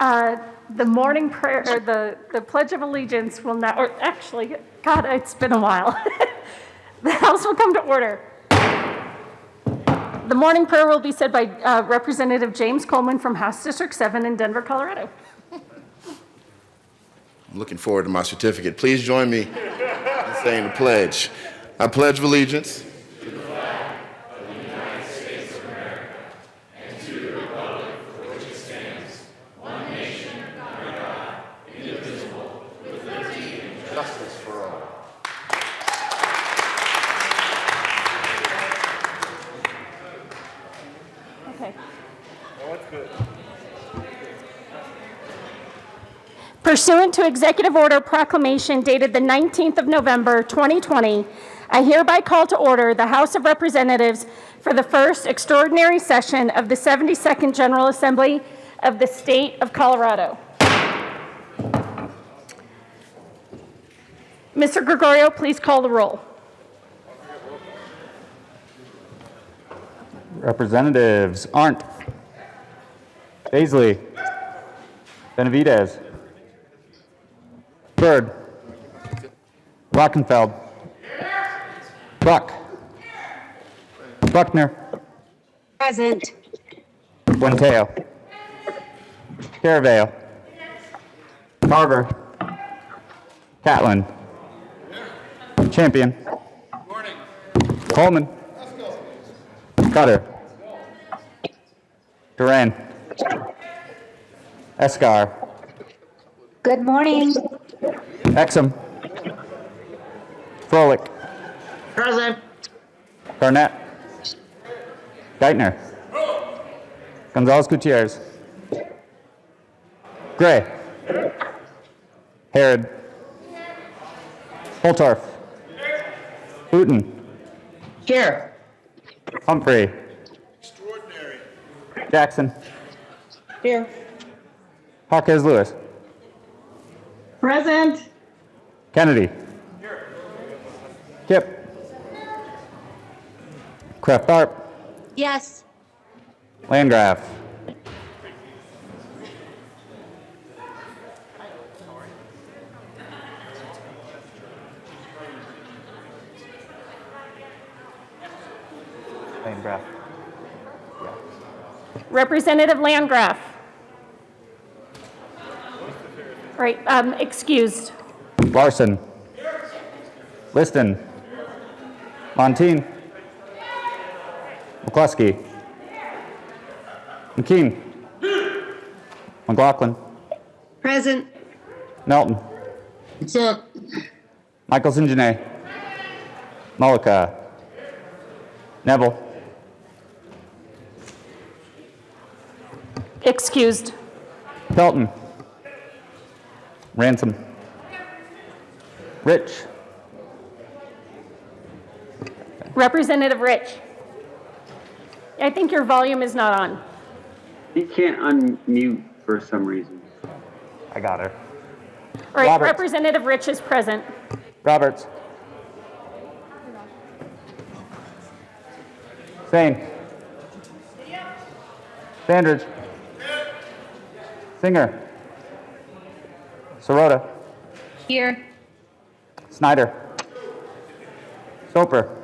The morning prayer, or the Pledge of Allegiance will now, or actually, God, it's been a while. The House will come to order. The morning prayer will be said by Representative James Coleman from House District 7 in Denver, Colorado. I'm looking forward to my certificate. Please join me in saying the pledge. I pledge allegiance to the flag of the United States of America and to the republic for which it stands, one nation, under God, indivisible, with liberty and justice for all. Okay. Oh, that's good. Pursuant to Executive Order Proclamation dated the 19th of November, 2020, I hereby call to order the House of Representatives for the first extraordinary session of the 72nd General Assembly of the State of Colorado. Mr. Gregorio, please call the roll. Representatives Arndt, Baisley, Benavidez, Bird, Rockenfeld, Buck, Buckner, Present. Buenteo, Caraveo, Carver, Catlin, Champion, Coleman, Cutter, Duran, Escar, Good morning. Exum, Froelich, Present. Garnett, Geithner, Gonzalez Gutierrez, Gray, Herod, Holtorf, Hooten, Here. Humphrey, Jackson, Here. Hawkes Lewis, Present. Kennedy, Kip, Kraft Tharp, Yes. Landgraf, Landgraf, Representative Landgraf. Right, excused. Larson, Liston, Montine, McCluskey, McKean, McLaughlin, Present. Melton, Michael Sinjane, Mullica, Neville, Excused. Pelton, Ransom, Rich, Representative Rich. I think your volume is not on. He can't unmute for some reason. I got her, All right, Roberts. Representative Rich is present. Roberts, Sane, Sandridge, Singer, Sirota, Here. Snyder, Soper,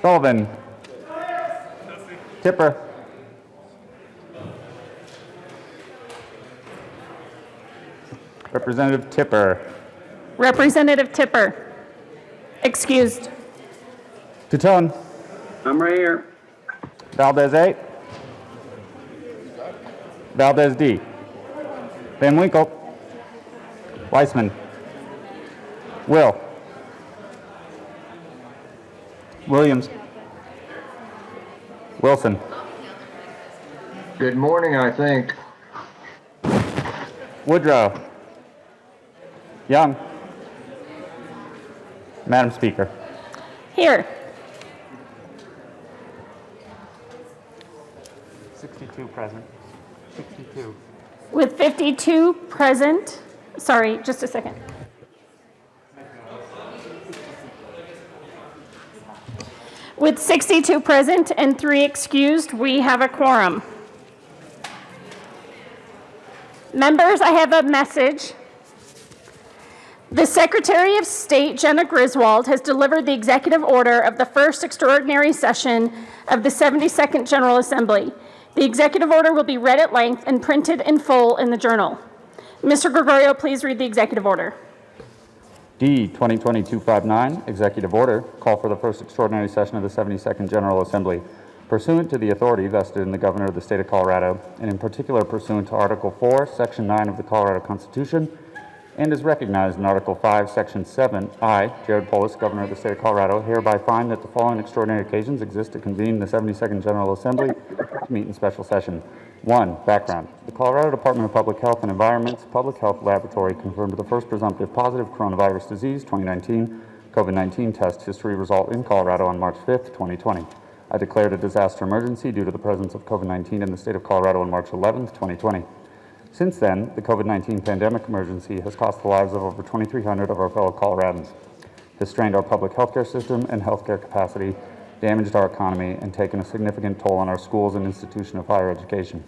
Sullivan, Tipper, Representative Tipper, Representative Tipper. Excused. Tutone, I'm right here. Valdez A, Valdez D, Van Winkle, Weissman, Will, Williams, Wilson, Good morning, I think. Woodrow, Young, Madam Speaker. Here. 62 present. 62. With 52 present, sorry, just a second. With 62 present and 3 excused, we have a quorum. Members, I have a message. The Secretary of State, Jenna Griswold, has delivered the executive order of the first extraordinary session of the 72nd General Assembly. The executive order will be read at length and printed in full in the Journal. Mr. Gregorio, please read the executive order. D 2020-259, Executive Order, call for the first extraordinary session of the 72nd General Assembly. Pursuant to the authority vested in the Governor of the State of Colorado, and in particular pursuant to Article 4, Section 9 of the Colorado Constitution, and is recognized in Article 5, Section 7, I, Jared Polis, Governor of the State of Colorado, hereby find that the following extraordinary occasions exist to convene the 72nd General Assembly to meet in special session. 1. Background. The Colorado Department of Public Health and Environment's Public Health Laboratory confirmed the first presumptive positive coronavirus disease 2019 COVID-19 test history result in Colorado on March 5, 2020. I declared a disaster emergency due to the presence of COVID-19 in the state of Colorado on March 11, 2020. Since then, the COVID-19 pandemic emergency has cost the lives of over 2,300 of our fellow Coloradans, has strained our public healthcare system and healthcare capacity, damaged our economy, and taken a significant toll on our schools and institutions of higher education.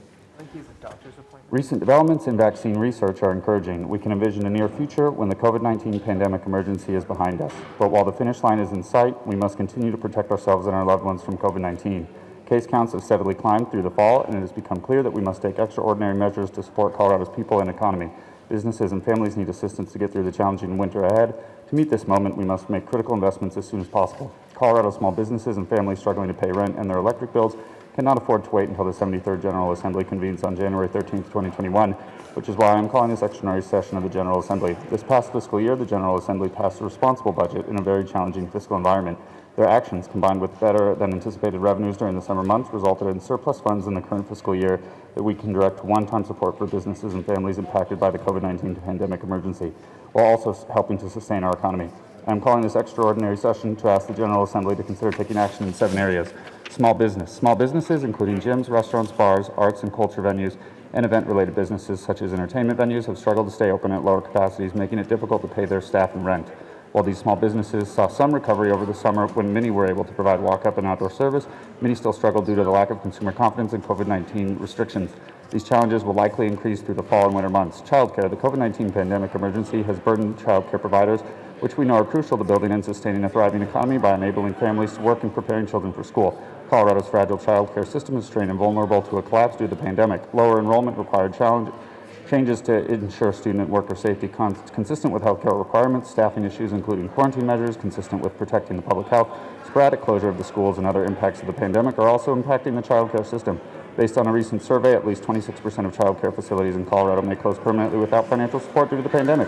Recent developments in vaccine research are encouraging. We can envision a near future when the COVID-19 pandemic emergency is behind us. But while the finish line is in sight, we must continue to protect ourselves and our loved ones from COVID-19. Case counts have steadily climbed through the fall, and it has become clear that we must take extraordinary measures to support Colorado's people and economy. Businesses and families need assistance to get through the challenging winter ahead. To meet this moment, we must make critical investments as soon as possible. Colorado small businesses and families struggling to pay rent and their electric bills cannot afford to wait until the 73rd General Assembly convenes on January 13, 2021, which is why I am calling this extraordinary session of the General Assembly. This past fiscal year, the General Assembly passed a responsible budget in a very challenging fiscal environment. Their actions, combined with better than anticipated revenues during the summer months, resulted in surplus funds in the current fiscal year that we can direct to one-time support for businesses and families impacted by the COVID-19 pandemic emergency, while also helping to sustain our economy. I am calling this extraordinary session to ask the General Assembly to consider taking action in 7 areas. Small business. Small businesses, including gyms, restaurants, bars, arts and culture venues, and event-related businesses such as entertainment venues, have struggled to stay open at lower capacities, making it difficult to pay their staff and rent. While these small businesses saw some recovery over the summer when many were able to provide walk-up and outdoor service, many still struggle due to the lack of consumer confidence and COVID-19 restrictions. These challenges will likely increase through the fall and winter months. Childcare. The COVID-19 pandemic emergency has burdened childcare providers, which we know are crucial to building and sustaining a thriving economy by enabling families to work and preparing children for school. Colorado's fragile childcare system is strained and vulnerable to a collapse due to the pandemic. Lower enrollment required changes to ensure student and worker safety consistent with healthcare requirements, staffing issues including quarantine measures consistent with protecting the public health, sporadic closure of the schools, and other impacts of the pandemic are also impacting the childcare system. Based on a recent survey, at least 26% of childcare facilities in Colorado may close permanently without financial support due to the pandemic.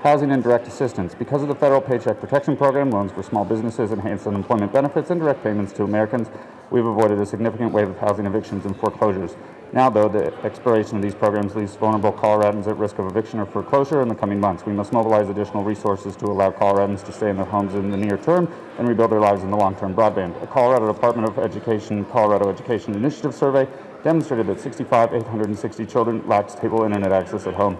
Housing and direct assistance. Because of the federal Paycheck Protection Program, loans for small businesses, enhanced unemployment benefits, and direct payments to Americans, we've avoided a significant wave of housing evictions and foreclosures. Now, though, the expiration of these programs leaves vulnerable Coloradans at risk of eviction or foreclosure in the coming months. We must mobilize additional resources to allow Coloradans to stay in their homes in the near term and rebuild their lives in the long-term. Broadband. A Colorado Department of Education Colorado Education Initiative survey demonstrated that 860 children lack stable internet access at home.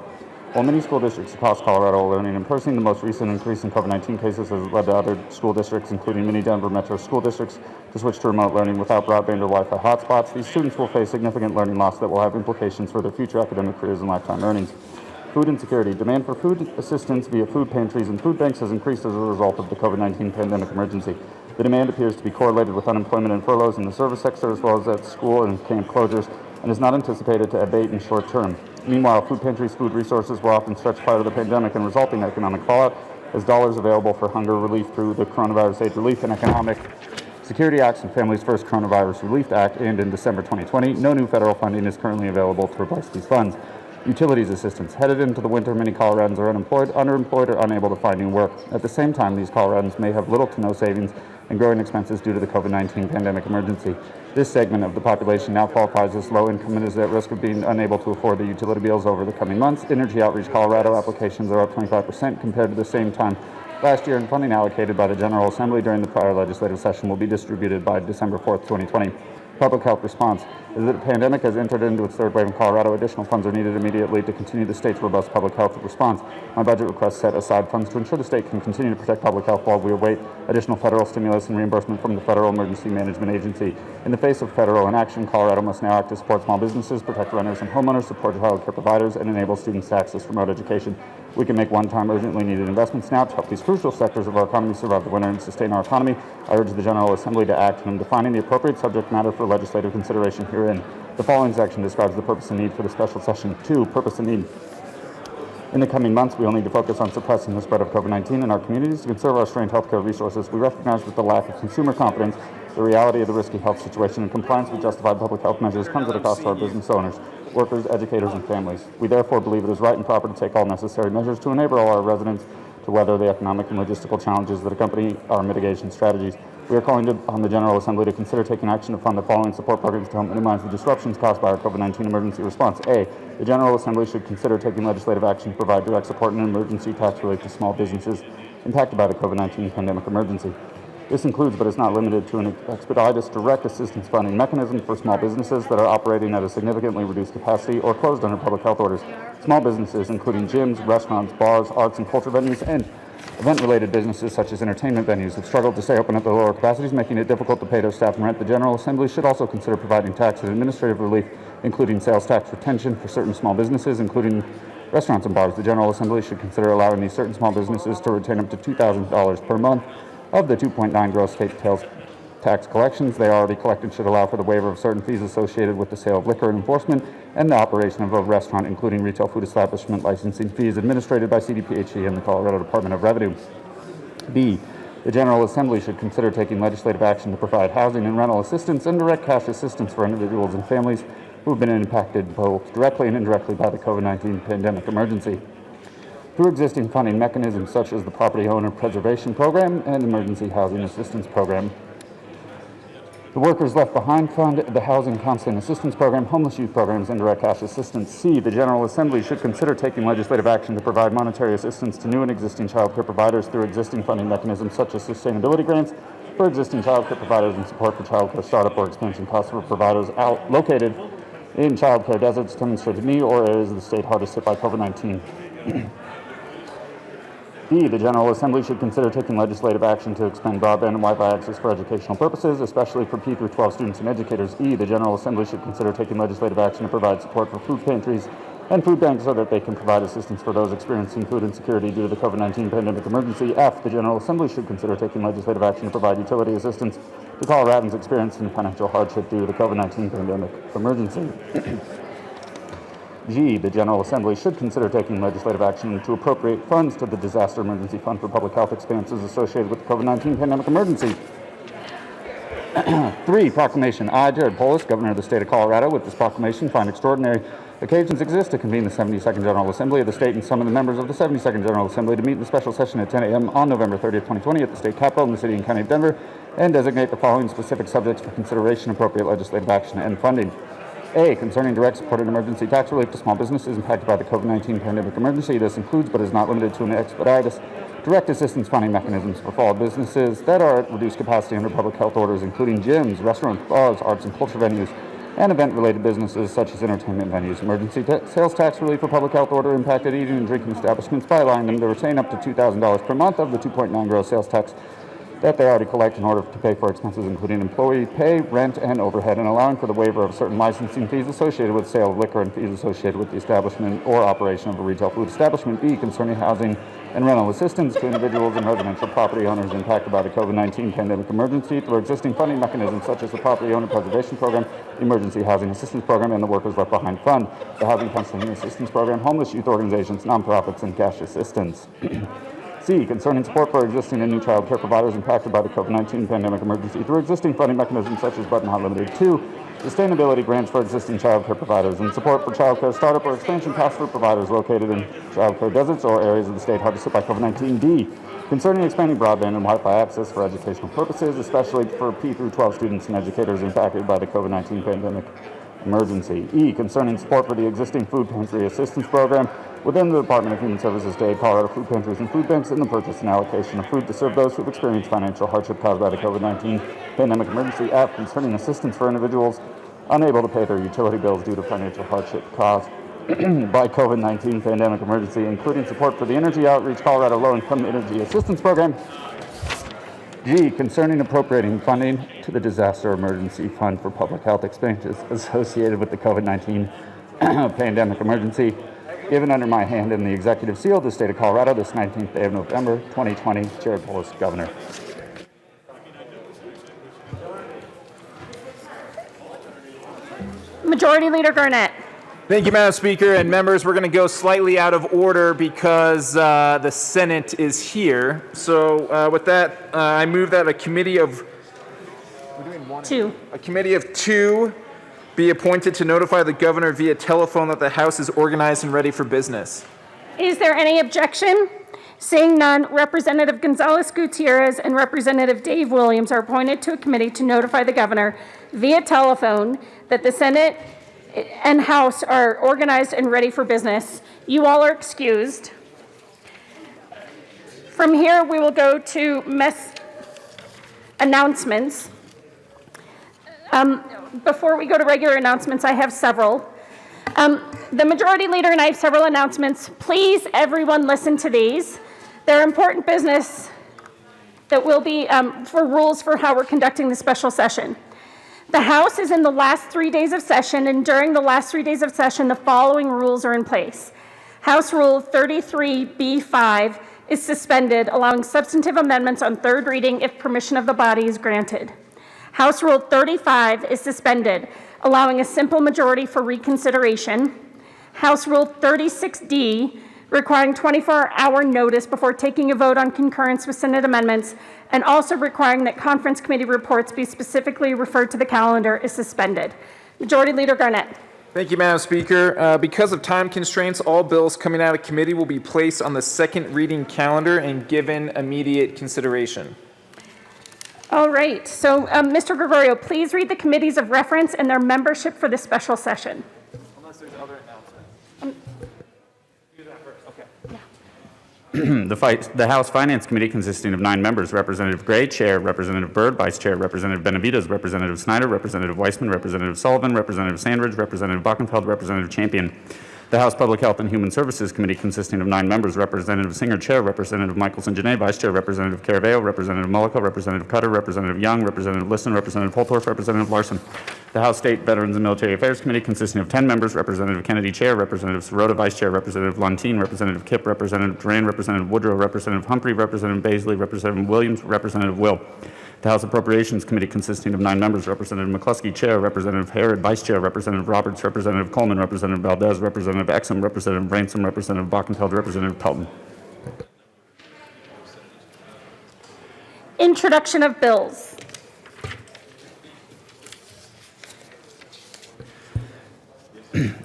While many school districts across Colorado are learning in person, the most recent increase in COVID-19 cases has led to other school districts, including many Denver metro school districts, to switch to remote learning without broadband or Wi-Fi hotspots. These students will face significant learning loss that will have implications for their future academic careers and lifetime earnings. Food insecurity. Demand for food assistance via food pantries and food banks has increased as a result of the COVID-19 pandemic emergency. The demand appears to be correlated with unemployment and furloughs in the service sector, as well as at school and camp closures, and is not anticipated to abate in short term. Meanwhile, food pantries' food resources were often stretched prior to the pandemic and resulting economic fallout, as dollars available for hunger relief through the Coronavirus Aid Relief and Economic Security Acts and Families First Coronavirus Relief Act, and in December 2020, no new federal funding is currently available to replace these funds. Utilities assistance. Headed into the winter, many Coloradans are unemployed, underemployed, or unable to find new work. At the same time, these Coloradans may have little to no savings and growing expenses due to the COVID-19 pandemic emergency. This segment of the population now qualifies as low income and is at risk of being unable to afford the utility bills over the coming months. Energy Outreach Colorado applications are up 25% compared to the same time last year, and funding allocated by the General Assembly during the prior legislative session will be distributed by December 4th, 2020. Public health response is that the pandemic has entered into its third wave in Colorado. Additional funds are needed immediately to continue the state's robust public health response. My budget request set aside funds to ensure the state can continue to protect public health while we await additional federal stimulus and reimbursement from the Federal Emergency Management Agency. In the face of federal inaction, Colorado must now act to support small businesses, protect renters and homeowners, support child care providers, and enable students to access remote education. We can make one-time urgently needed investments now to help these crucial sectors of our economy survive the winter and sustain our economy. I urge the General Assembly to act in defining the appropriate subject matter for legislative consideration herein. The following section describes the purpose and need for the special session. 2. Purpose and need. In the coming months, we will need to focus on suppressing the spread of COVID-19 in our communities to conserve our strained healthcare resources. We recognize that the lack of consumer confidence, the reality of the risky health situation, and compliance with justified public health measures comes at a cost to our business owners, workers, educators, and families. We therefore believe it is right and proper to take all necessary measures to enable our residents to weather the economic and logistical challenges that accompany our mitigation strategies. We are calling on the General Assembly to consider taking action to fund the following support programs to help minimize the disruptions caused by our COVID-19 emergency response. A. The General Assembly should consider taking legislative action to provide direct support and emergency tax relief to small businesses impacted by the COVID-19 pandemic emergency. This includes, but is not limited to, an expeditious direct assistance funding mechanism for small businesses that are operating at a significantly reduced capacity or closed under public health orders. Small businesses, including gyms, restaurants, bars, arts and culture venues, and event-related businesses such as entertainment venues, have struggled to stay open at the lower capacities, making it difficult to pay their staff and rent. The General Assembly should also consider providing tax and administrative relief, including sales tax retention for certain small businesses, including restaurants and bars. The General Assembly should consider allowing these certain small businesses to retain up to $2,000 per month of the 2.9 gross state sales tax collections they already collected. Should allow for the waiver of certain fees associated with the sale of liquor and enforcement and the operation of a restaurant, including retail food establishment licensing fees administered by CDPHE and the Colorado Department of Revenue. B. The General Assembly should consider taking legislative action to provide housing and rental assistance and direct cash assistance for individuals and families who have been impacted both directly and indirectly by the COVID-19 pandemic emergency through existing funding mechanisms such as the Property Owner Preservation Program and Emergency Housing Assistance Program, the Workers Left Behind Fund, the Housing Constant Assistance Program, Homeless Youth Programs, and Direct Cash Assistance. C. The General Assembly should consider taking legislative action to provide monetary assistance to new and existing child care providers through existing funding mechanisms such as sustainability grants for existing child care providers and support for child care startup or expansion costs for providers located in child care deserts, demonstrated need, or areas of the state hardest hit by COVID-19. D. The General Assembly should consider taking legislative action to expand broadband and Wi-Fi access for educational purposes, especially for P through 12 students and educators. E. The General Assembly should consider taking legislative action to provide support for food pantries and food banks so that they can provide assistance for those experiencing food insecurity due to the COVID-19 pandemic emergency. F. The General Assembly should consider taking legislative action to provide utility assistance to Coloradans experiencing financial hardship due to the COVID-19 pandemic emergency. G. The General Assembly should consider taking legislative action to appropriate funds to the Disaster Emergency Fund for public health expenses associated with the COVID-19 pandemic emergency. 3. Proclamation. I, Jared Polis, Governor of the State of Colorado, with this proclamation find extraordinary occasions exist to convene the 72nd General Assembly of the state and summon the members of the 72nd General Assembly to meet in the special session at 10 a.m. on November 30th, 2020 at the state capitol in the city and county of Denver, and designate the following specific subjects for consideration, appropriate legislative action, and funding. A. Concerning direct support and emergency tax relief to small businesses impacted by the COVID-19 pandemic emergency. This includes, but is not limited to, an expeditious direct assistance funding mechanisms for small businesses that are at reduced capacity under public health orders, including gyms, restaurants, bars, arts and culture venues, and event-related businesses such as entertainment venues. Emergency sales tax relief for public health order impacted eating and drinking establishments by allowing them to retain up to $2,000 per month of the 2.9 gross sales tax that they already collect in order to pay for expenses including employee pay, rent, and overhead, and allowing for the waiver of certain licensing fees associated with sale of liquor and fees associated with the establishment or operation of a retail food establishment. B. Concerning housing and rental assistance to individuals and residential property owners impacted by the COVID-19 pandemic emergency through existing funding mechanisms such as the Property Owner Preservation Program, the Emergency Housing Assistance Program, and the Workers Left Behind Fund, the Housing Constant Assistance Program, homeless youth organizations, nonprofits, and cash assistance. C. Concerning support for existing and new child care providers impacted by the COVID-19 pandemic emergency through existing funding mechanisms such as but not limited to sustainability grants for existing child care providers and support for child care startup or expansion costs for providers located in child care deserts or areas of the state hardest hit by COVID-19. D. Concerning expanding broadband and Wi-Fi access for educational purposes, especially for P through 12 students and educators impacted by the COVID-19 pandemic emergency. E. Concerning support for the existing food pantry assistance program within the Department of Human Services to aid Colorado food pantries and food banks in the purchase and allocation of food to serve those who have experienced financial hardship caused by the COVID-19 Pandemic Emergency Act concerning assistance for individuals unable to pay their utility bills due to financial hardship caused by COVID-19 Pandemic Emergency, including support for the Energy Outreach Colorado Low-Income Energy Assistance Program. G, concerning appropriating funding to the Disaster Emergency Fund for Public Health expenses associated with the COVID-19 Pandemic Emergency, given under my hand in the executive seal of the state of Colorado this 19th day of November, 2020, Jared Polis, Governor. Majority Leader Garnett. Thank you, Madam Speaker. And members, we're going to go slightly out of order because the Senate is here. So with that, I move that a committee of two be appointed to notify the governor via telephone that the House is organized and ready for business. Is there any objection? Seeing none, Representative Gonzalez Gutierrez and Representative Dave Williams are appointed to a committee to notify the governor via telephone that the Senate and House are organized and ready for business. You all are excused. From here, we will go to announcements. Before we go to regular announcements, I have several. The Majority Leader and I have several announcements. Please, everyone, listen to these. They're important business that will be for rules for how we're conducting the special session. The House is in the last 3 days of session, and during the last 3 days of session, the following rules are in place. House Rule 33B5 is suspended, allowing substantive amendments on third reading if permission of the body is granted. House Rule 35 is suspended, allowing a simple majority for reconsideration. House Rule 36D, requiring 24-hour notice before taking a vote on concurrence with Senate amendments, and also requiring that conference committee reports be specifically referred to the calendar, is suspended. Majority Leader Garnett. Thank you, Madam Speaker. Because of time constraints, all bills coming out of committee will be placed on the second reading calendar and given immediate consideration. All right, so Mr. Gregorio, please read the committees of reference and their membership for the special session. Unless there's other announcements. Do that first. Okay. The House Finance Committee, consisting of 9 members, Representative Gray, Chair, Representative Byrd, Vice Chair, Representative Benavides, Representative Snyder, Representative Weissman, Representative Sullivan, Representative Sandridge, Representative Buckenfeld, Representative Champion. The House Public Health and Human Services Committee, consisting of 9 members, Representative Singer, Chair, Representative Michelson-Janae, Vice Chair, Representative Caraveo, Representative Mullica, Representative Cutter, Representative Young, Representative Liston, Representative Holtorf, Representative Larson. The House State Veterans and Military Affairs Committee, consisting of 10 members, Representative Kennedy, Chair, Representative Sirota, Vice Chair, Representative Lontine, Representative Kipp, Representative Duran, Representative Woodrow, Representative Humphrey, Representative Baisley, Representative Williams, Representative Will. The House Appropriations Committee, consisting of 9 members, Representative McCluskey, Chair, Representative Harrod, Vice Chair, Representative Roberts, Representative Coleman, Representative Valdez, Representative Exum, Representative Ransom, Representative Bockenfeld, Representative Pelton. Introduction of bills.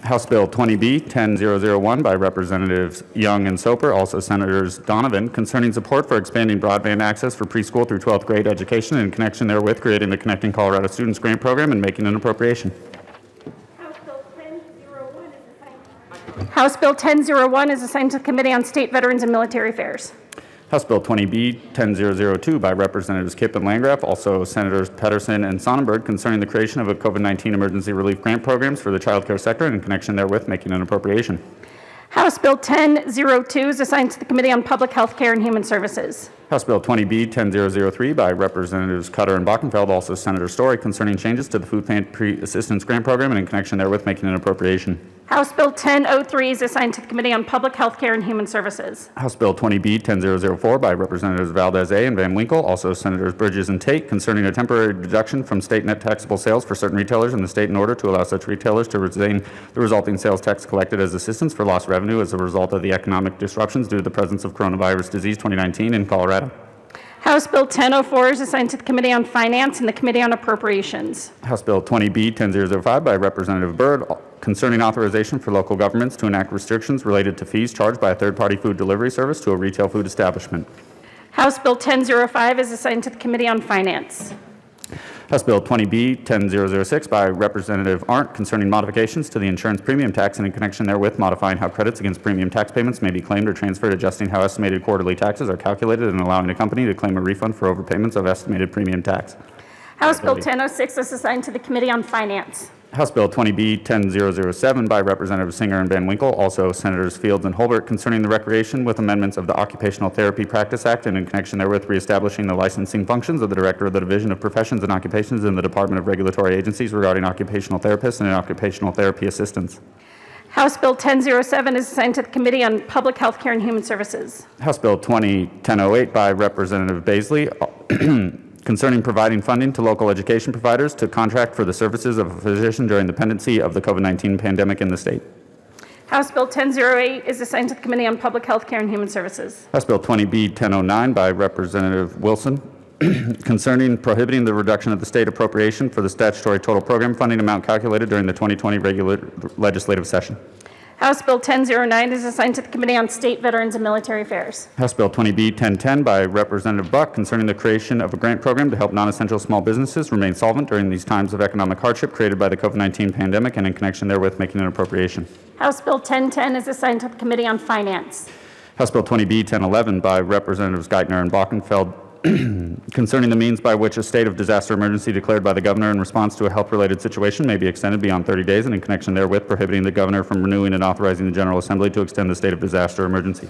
House Bill 20B 10001 by Representatives Young and Soper, also Senators Donovan, concerning support for expanding broadband access for preschool through 12th grade education and in connection therewith creating the Connecting Colorado Students Grant Program and making an appropriation. House Bill 1001 is assigned to the Committee on State Veterans and Military Affairs. House Bill 20B 10002 by Representatives Kipp and Landgraf, also Senators Pedersen and Sonnenberg, concerning the creation of a COVID-19 emergency relief grant programs for the child care sector and in connection therewith making an appropriation. House Bill 1002 is assigned to the Committee on Public Health Care and Human Services. House Bill 20B 10003 by Representatives Cutter and Bockenfeld, also Senator Story, concerning changes to the Food Pantry Assistance Grant Program and in connection therewith making an appropriation. House Bill 1003 is assigned to the Committee on Public Health Care and Human Services. House Bill 20B 10004 by Representatives Valdez A. and Van Winkle, also Senators Bridges and Tate, concerning a temporary deduction from state net taxable sales for certain retailers in the state in order to allow such retailers to retain the resulting sales tax collected as assistance for lost revenue as a result of the economic disruptions due to the presence of coronavirus disease 2019 in Colorado. House Bill 1004 is assigned to the Committee on Finance and the Committee on Appropriations. House Bill 20B 10005 by Representative Byrd, concerning authorization for local governments to enact restrictions related to fees charged by a third-party food delivery service to a retail food establishment. House Bill 1005 is assigned to the Committee on Finance. House Bill 20B 10006 by Representative Arndt concerning modifications to the insurance premium tax and in connection therewith modifying how credits against premium tax payments may be claimed or transferred, adjusting how estimated quarterly taxes are calculated, and allowing a company to claim a refund for overpayments of estimated premium tax. House Bill 1006 is assigned to the Committee on Finance. House Bill 20B 10007 by Representative Singer and Van Winkle, also Senators Fields and Holbert, concerning the recreation with amendments of the Occupational Therapy Practice Act and in connection therewith reestablishing the licensing functions of the Director of the Division of Professions and Occupations in the Department of Regulatory Agencies regarding occupational therapists and occupational therapy assistants. House Bill 1007 is assigned to the Committee on Public Health Care and Human Services. House Bill 1008 by Representative Baisley, concerning providing funding to local education providers to contract for the services of a physician during the pendency of the COVID-19 pandemic in the state. House Bill 1008 is assigned to the Committee on Public Health Care and Human Services. House Bill 20B 1009 by Representative Wilson, concerning prohibiting the reduction of the state appropriation for the statutory total program funding amount calculated during the 2020 regular legislative session. House Bill 1009 is assigned to the Committee on State, Veterans, and Military Affairs. House Bill 20B 1010 by Representative Buck, concerning the creation of a grant program to help non-essential small businesses remain solvent during these times of economic hardship created by the COVID-19 pandemic and in connection therewith making an appropriation. House Bill 1010 is assigned to the Committee on Finance. House Bill 20B 1011 by Representatives Geithner and Bockenfeld, concerning the means by which a state of disaster emergency declared by the governor in response to a health-related situation may be extended beyond 30 days and in connection therewith prohibiting the governor from renewing and authorizing the General Assembly to extend the state of disaster emergency.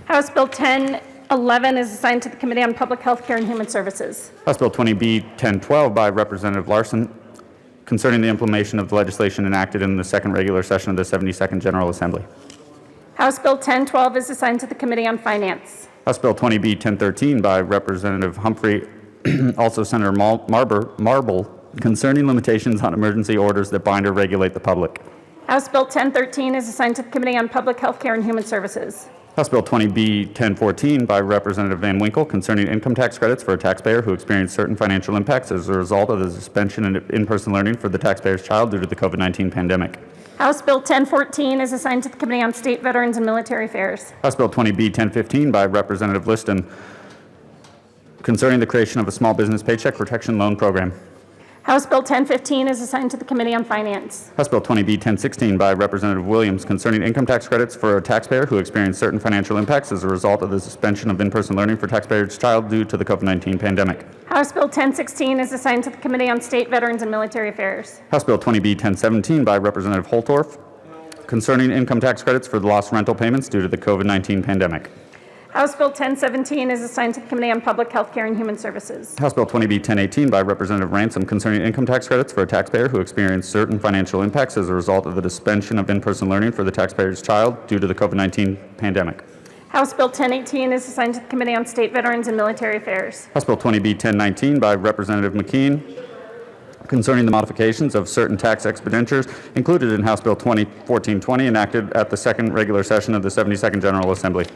House Bill 1011 is assigned to the Committee on Public Health Care and Human Services. House Bill 20B 1012 by Representative Larson, concerning the implementation of the legislation enacted in the second regular session of the 72nd General Assembly. House Bill 1012 is assigned to the Committee on Finance. House Bill 20B 1013 by Representative Humphrey, also Senator Marble, concerning limitations on emergency orders that bind or regulate the public. House Bill 1013 is assigned to the Committee on Public Health Care and Human Services. House Bill 20B 1014 by Representative Van Winkle, concerning income tax credits for a taxpayer who experienced certain financial impacts as a result of the suspension of in-person learning for the taxpayer's child due to the COVID-19 pandemic. House Bill 1014 is assigned to the Committee on State, Veterans, and Military Affairs. House Bill 20B 1015 by Representative Liston, concerning the creation of a small business paycheck protection loan program. House Bill 1015 is assigned to the Committee on Finance. House Bill 20B 1016 by Representative Williams, concerning income tax credits for a taxpayer who experienced certain financial impacts as a result of the suspension of in-person learning for taxpayer's child due to the COVID-19 pandemic. House Bill 1016 is assigned to the Committee on State, Veterans, and Military Affairs. House Bill 20B 1017 by Representative Holtorf, concerning income tax credits for the lost rental payments due to the COVID-19 pandemic. House Bill 1017 is assigned to the Committee on Public Health Care and Human Services. House Bill 20B 1018 by Representative Ransom, concerning income tax credits for a taxpayer who experienced certain financial impacts as a result of the suspension of in-person learning for the taxpayer's child due to the COVID-19 pandemic. House Bill 1018 is assigned to the Committee on State, Veterans, and Military Affairs. House Bill 20B 1019 by Representative McKean, concerning the modifications of certain tax expenditures included in House Bill 1420 enacted at the second regular session of the 72nd General Assembly.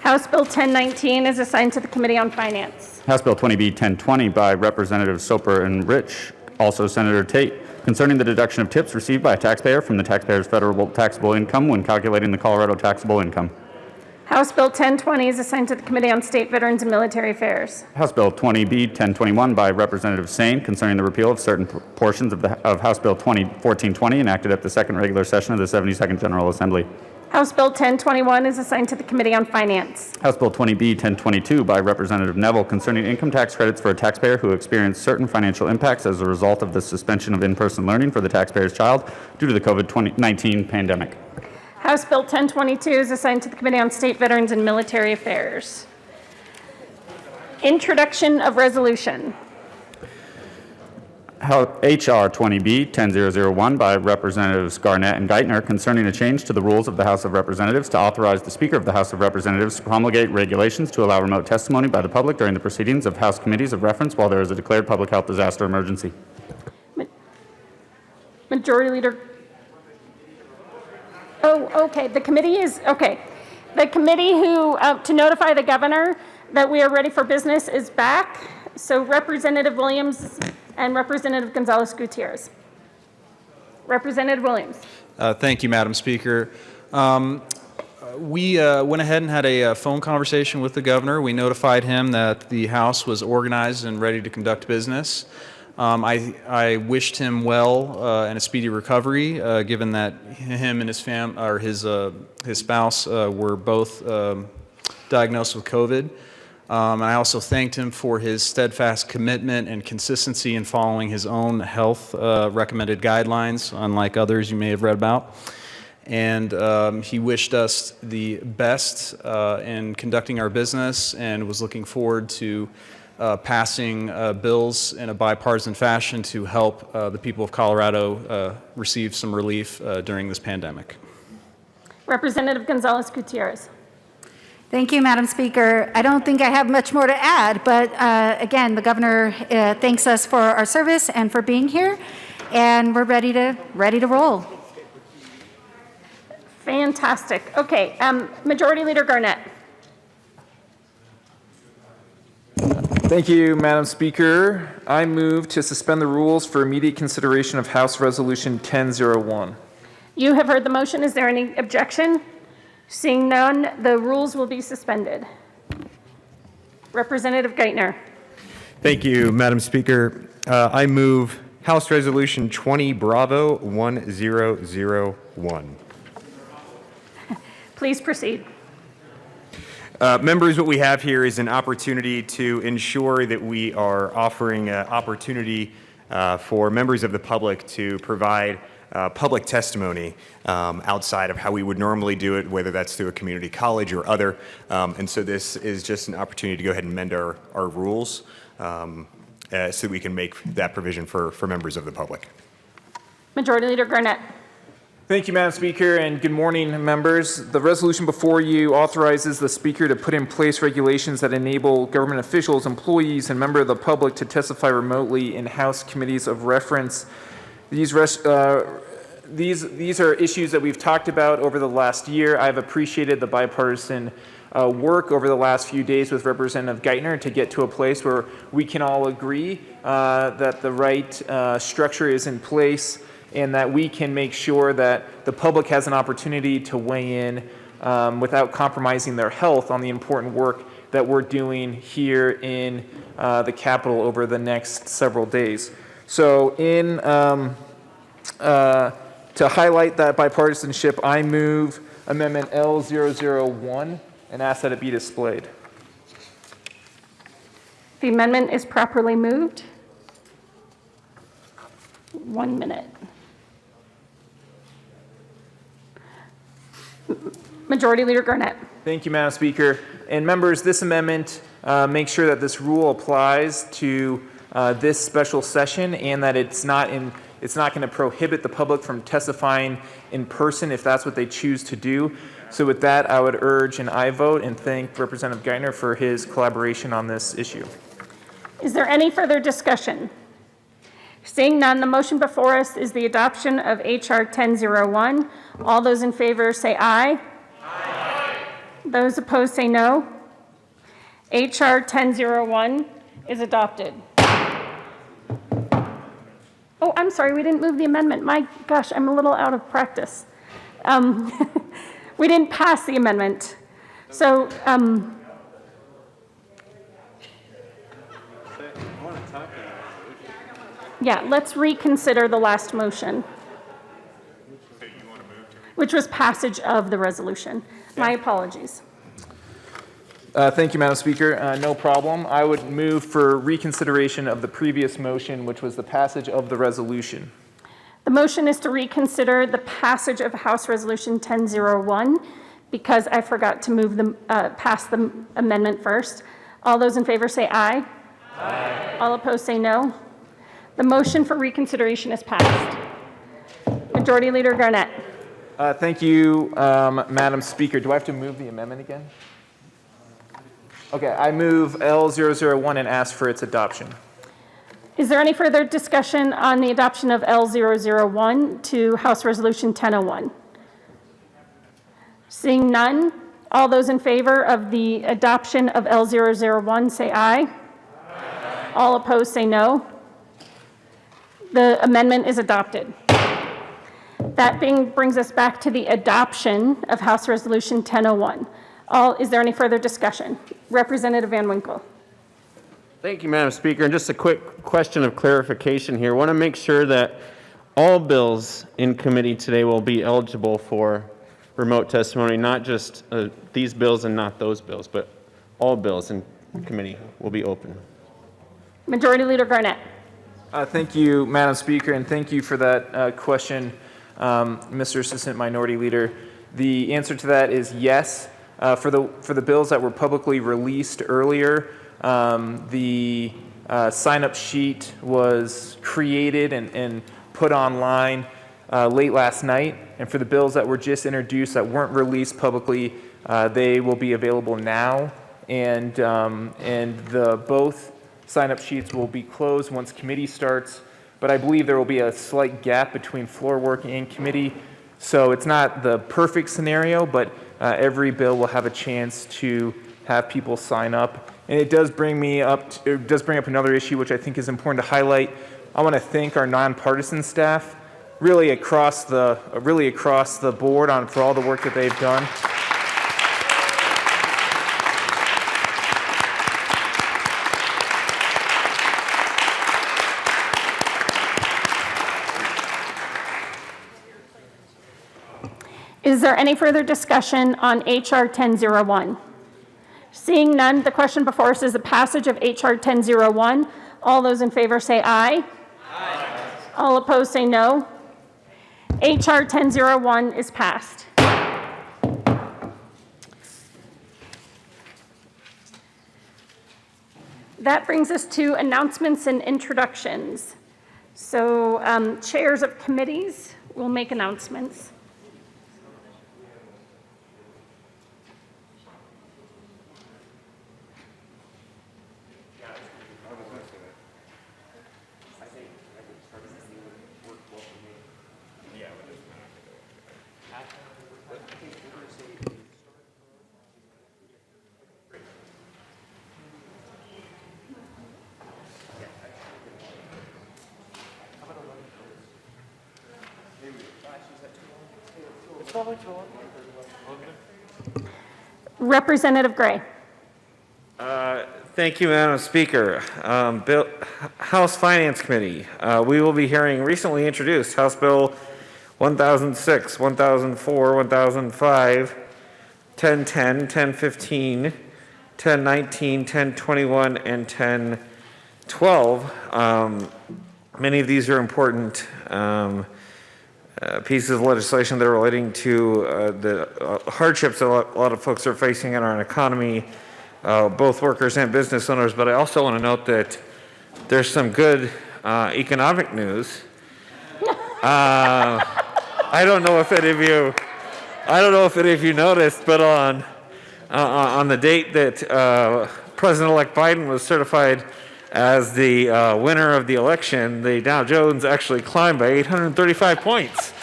House Bill 1019 is assigned to the Committee on Finance. House Bill 20B 1020 by Representatives Soper and Rich, also Senator Tate, concerning the deduction of tips received by a taxpayer from the taxpayer's federal taxable income when calculating the Colorado taxable income. House Bill 1020 is assigned to the Committee on State, Veterans, and Military Affairs. House Bill 20B 1021 by Representative Sane, concerning the repeal of certain portions of House Bill 1420 enacted at the second regular session of the 72nd General Assembly. House Bill 1021 is assigned to the Committee on Finance. House Bill 20B 1022 by Representative Neville, concerning income tax credits for a taxpayer who experienced certain financial impacts as a result of the suspension of in-person learning for the taxpayer's child due to the COVID-19 pandemic. House Bill 1022 is assigned to the Committee on State, Veterans, and Military Affairs. Introduction of resolution. HR 20B 10001 by Representatives Garnett and Geithner, concerning a change to the rules of the House of Representatives to authorize the Speaker of the House of Representatives to promulgate regulations to allow remote testimony by the public during the proceedings of House committees of reference while there is a declared public health disaster emergency. Majority Leader. Oh, okay. The committee is, okay. The committee who, to notify the governor that we are ready for business is back. So Representative Williams and Representative Gonzalez-Gutierrez. Representative Williams. Thank you, Madam Speaker. We went ahead and had a phone conversation with the governor. We notified him that the House was organized and ready to conduct business. I wished him well and a speedy recovery, given that him and his spouse were both diagnosed with COVID. And I also thanked him for his steadfast commitment and consistency in following his own health recommended guidelines, unlike others you may have read about. And he wished us the best in conducting our business and was looking forward to passing bills in a bipartisan fashion to help the people of Colorado receive some relief during this pandemic. Representative Gonzalez-Gutierrez. Thank you, Madam Speaker. I don't think I have much more to add, but again, the governor thanks us for our service and for being here, and we're ready to roll. Fantastic. Okay, Majority Leader Garnett. Thank you, Madam Speaker. I move to suspend the rules for immediate consideration of House Resolution 1001. You have heard the motion. Is there any objection? Seeing none, the rules will be suspended. Representative Geithner. Thank you, Madam Speaker. I move House Resolution 20 Bravo 1001. Please proceed. Members, what we have here is an opportunity to ensure that we are offering an opportunity for members of the public to provide public testimony outside of how we would normally do it, whether that's through a community college or other. And so this is just an opportunity to go ahead and amend our rules so that we can make that provision for members of the public. Majority Leader Garnett. Thank you, Madam Speaker, and good morning, members. The resolution before you authorizes the Speaker to put in place regulations that enable government officials, employees, and members of the public to testify remotely in House committees of reference. These are issues that we've talked about over the last year. I've appreciated the bipartisan work over the last few days with Representative Geithner to get to a place where we can all agree that the right structure is in place and that we can make sure that the public has an opportunity to weigh in without compromising their health on the important work that we're doing here in the Capitol over the next several days. So to highlight that bipartisanship, I move Amendment L001 and ask that it be displayed. The amendment is properly moved. 1 minute. Majority Leader Garnett. Thank you, Madam Speaker. And members, this amendment makes sure that this rule applies to this special session and that it's not going to prohibit the public from testifying in person if that's what they choose to do. So with that, I would urge an aye vote and thank Representative Geithner for his collaboration on this issue. Is there any further discussion? Seeing none, the motion before us is the adoption of H.R. 1001. All those in favor say aye. Aye. Those opposed say no. H.R. 1001 is adopted. Oh, I'm sorry, we didn't move the amendment. My gosh, I'm a little out of practice. We didn't pass the amendment. So, yeah, let's reconsider the last motion, which was passage of the resolution. My apologies. Thank you, Madam Speaker. No problem. I would move for reconsideration of the previous motion, which was the passage of the resolution. The motion is to reconsider the passage of House Resolution 1001 because I forgot to move pass the amendment first. All those in favor say aye. Aye. All opposed say no. The motion for reconsideration is passed. Majority Leader Garnett. Thank you, Madam Speaker. Do I have to move the amendment again? Okay, I move L001 and ask for its adoption. Is there any further discussion on the adoption of L001 to House Resolution 1001? Seeing none, all those in favor of the adoption of L001 say aye. Aye. All opposed say no. The amendment is adopted. That brings us back to the adoption of House Resolution 1001. Is there any further discussion? Representative Van Winkle. Thank you, Madam Speaker. And just a quick question of clarification here. I want to make sure that all bills in committee today will be eligible for remote testimony, not just these bills and not those bills, but all bills in committee will be open. Majority Leader Garnett. Thank you, Madam Speaker, and thank you for that question, Mr. Assistant Minority Leader. The answer to that is yes. For the bills that were publicly released earlier, the sign-up sheet was created and put online late last night. And for the bills that were just introduced that weren't released publicly, they will be available now. And both sign-up sheets will be closed once committee starts. But I believe there will be a slight gap between floor work and committee. So it's not the perfect scenario, but every bill will have a chance to have people sign up. And it does bring up another issue which I think is important to highlight. I want to thank our nonpartisan staff, really across the board for all the work that they've done. Is there any further discussion on HR 1001? Seeing none, the question before us is the passage of HR 1001. All those in favor say aye. Aye. All opposed say no. HR 1001 is passed. That brings us to announcements and introductions. So chairs of committees will make announcements. Representative Gray. Thank you, Madam Speaker. House Finance Committee, we will be hearing recently introduced House Bill 1006, 1004, 1005, 1010, 1015, 1019, 1021, and 1012. Many of these are important pieces of legislation that are relating to the hardships that a lot of folks are facing in our economy, both workers and business owners. But I also want to note that there's some good economic news. I don't know if any of you noticed, but on the date that President-elect Biden was certified as the winner of the election, the Dow Jones actually climbed by 835 points.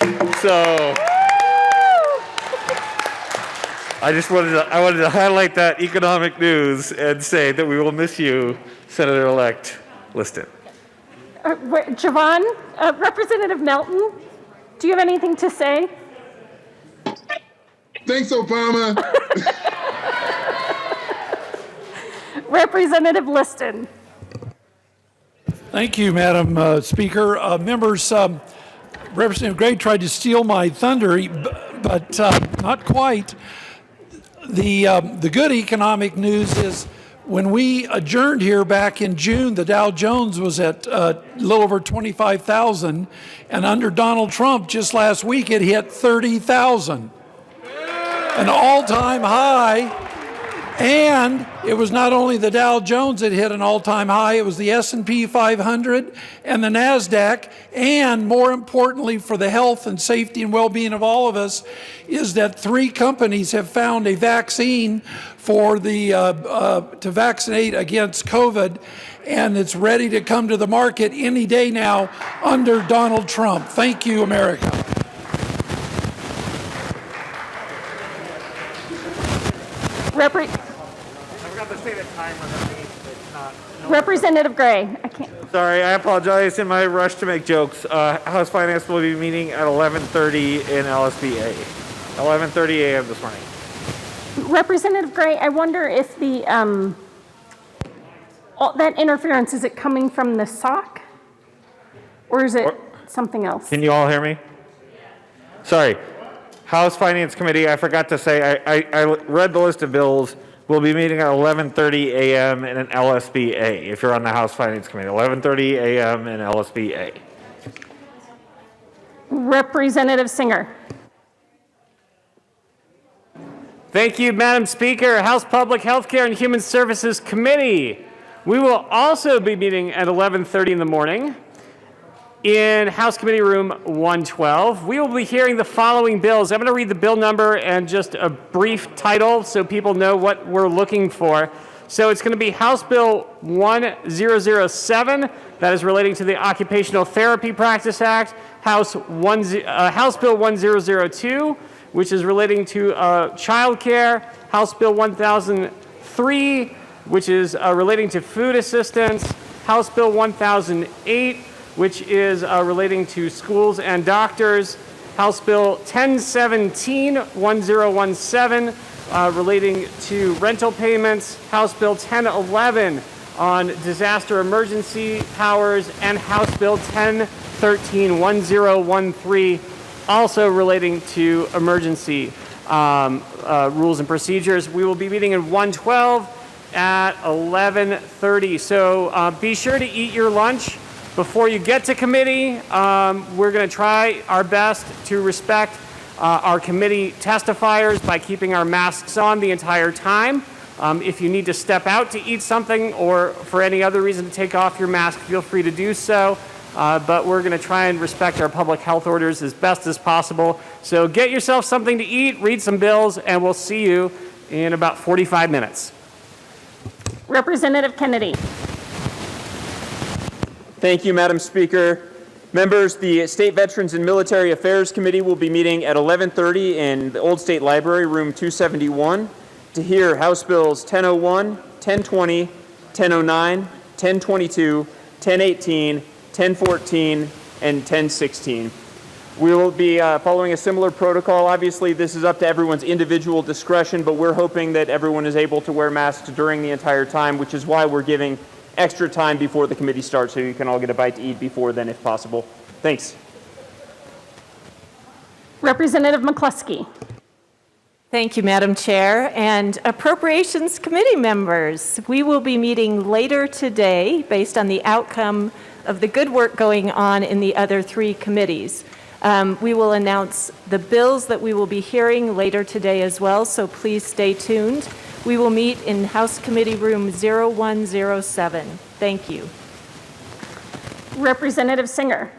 So I wanted to highlight that economic news and say that we will miss you, Senator-elect Liston. Javon, Representative Melton, do you have anything to say? Thanks, Obama. Representative Liston. Thank you, Madam Speaker. Members, Representative Gray tried to steal my thunder, but not quite. The good economic news is when we adjourned here back in June, the Dow Jones was at a little over 25,000, and under Donald Trump just last week it hit 30,000, an all-time high. And it was not only the Dow Jones that hit an all-time high, it was the S&P 500 and the NASDAQ. And more importantly for the health and safety and well-being of all of us is that 3 companies have found a vaccine for to vaccinate against COVID, and it's ready to come to the market any day now under Donald Trump. Thank you, America. Representative Gray, I can't. Sorry, I apologize. In my rush to make jokes, House Finance will be meeting at 11:30 in LSBA. 11:30 a.m. this morning. Representative Gray, I wonder if the all that interference, is it coming from the SOC? Or is it something else? Can you all hear me? Sorry. House Finance Committee, I forgot to say, I read the list of bills. We'll be meeting at 11:30 a.m. in an LSBA, if you're on the House Finance Committee. 11:30 a.m. in LSBA. Representative Singer. Thank you, Madam Speaker. House Public Healthcare and Human Services Committee. We will also be meeting at 11:30 in the morning in House Committee Room 112. We will be hearing the following bills. I'm going to read the bill number and just a brief title so people know what we're looking for. So it's going to be House Bill 1007, that is relating to the Occupational Therapy Practice Act. House Bill 1002, which is relating to child care. House Bill 1003, which is relating to food assistance. House Bill 1008, which is relating to schools and doctors. House Bill 1017, relating to rental payments. House Bill 1011 on disaster emergency powers, and House Bill 1013, also relating to emergency rules and procedures. We will be meeting in 112 at 11:30. So be sure to eat your lunch before you get to committee. We're going to try our best to respect our committee testifiers by keeping our masks on the entire time. If you need to step out to eat something or for any other reason to take off your mask, feel free to do so. But we're going to try and respect our public health orders as best as possible. So get yourself something to eat, read some bills, and we'll see you in about 45 minutes. Representative Kennedy. Thank you, Madam Speaker. Members, the State Veterans and Military Affairs Committee will be meeting at 11:30 in the Old State Library, room 271, to hear House Bills 1001, 1020, 1009, 1022, 1018, 1014, and 1016. We will be following a similar protocol. Obviously, this is up to everyone's individual discretion, but we're hoping that everyone is able to wear masks during the entire time, which is why we're giving extra time before the committee starts so you can all get a bite to eat before then if possible. Thanks. Representative McCluskey. Thank you, Madam Chair. And Appropriations Committee members, we will be meeting later today based on the outcome of the good work going on in the other three committees. We will announce the bills that we will be hearing later today as well, so please stay tuned. We will meet in House Committee Room 0107. Thank you. Representative Singer.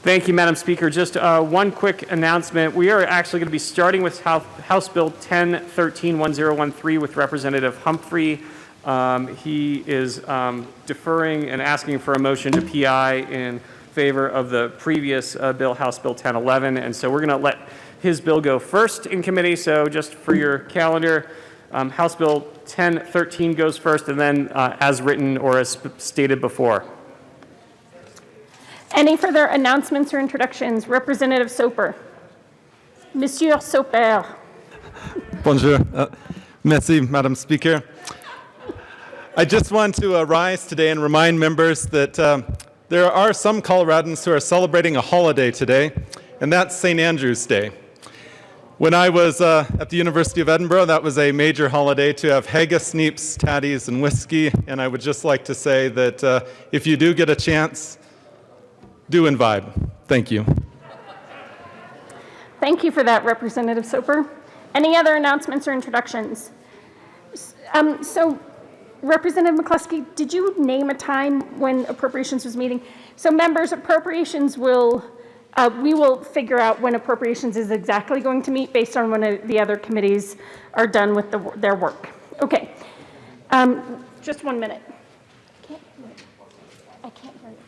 Thank you, Madam Speaker. Just one quick announcement. We are actually going to be starting with House Bill 1013 with Representative Humphrey. He is deferring and asking for a motion to PI in favor of the previous bill, House Bill 1011. And so we're going to let his bill go first in committee. So just for your calendar, House Bill 1013 goes first, and then as written or as stated before. Any further announcements or introductions? Representative Soper. Monsieur Soper. Bonjour. Merci, Madam Speaker. I just want to rise today and remind members that there are some Coloradans who are celebrating a holiday today, and that's St. Andrew's Day. When I was at the University of Edinburgh, that was a major holiday to have haggis, neeps, tatties, and whiskey, and I would just like to say that if you do get a chance, do imbibe. Thank you. Thank you for that, Representative Soper. Any other announcements or introductions? So, Representative McCluskey, did you name a time when Appropriations was meeting? So, members, Appropriations will, we will figure out when Appropriations is exactly going to meet based on when the other committees are done with their work. Okay. Just 1 minute. I can't hear you.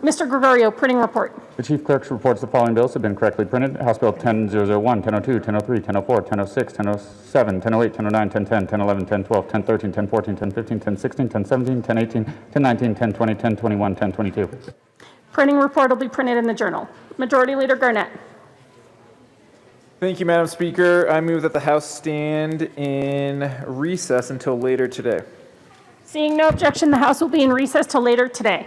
Mr. Gregorio, printing report. The Chief Clerk reports the following bills have been correctly printed. House Bill 10001, 1002, 1003, 1004, 1006, 1007, 1008, 1009, 1010, 1011, 1012, 1013, 1014, 1015, 1016, 1017, 1018, 1019, 1020, 1021, 1022. Printing report will be printed in the journal. Majority Leader Garnett. Thank you, Madam Speaker. I move that the House stand in recess until later today. Seeing no objection, the House will be in recess till later today.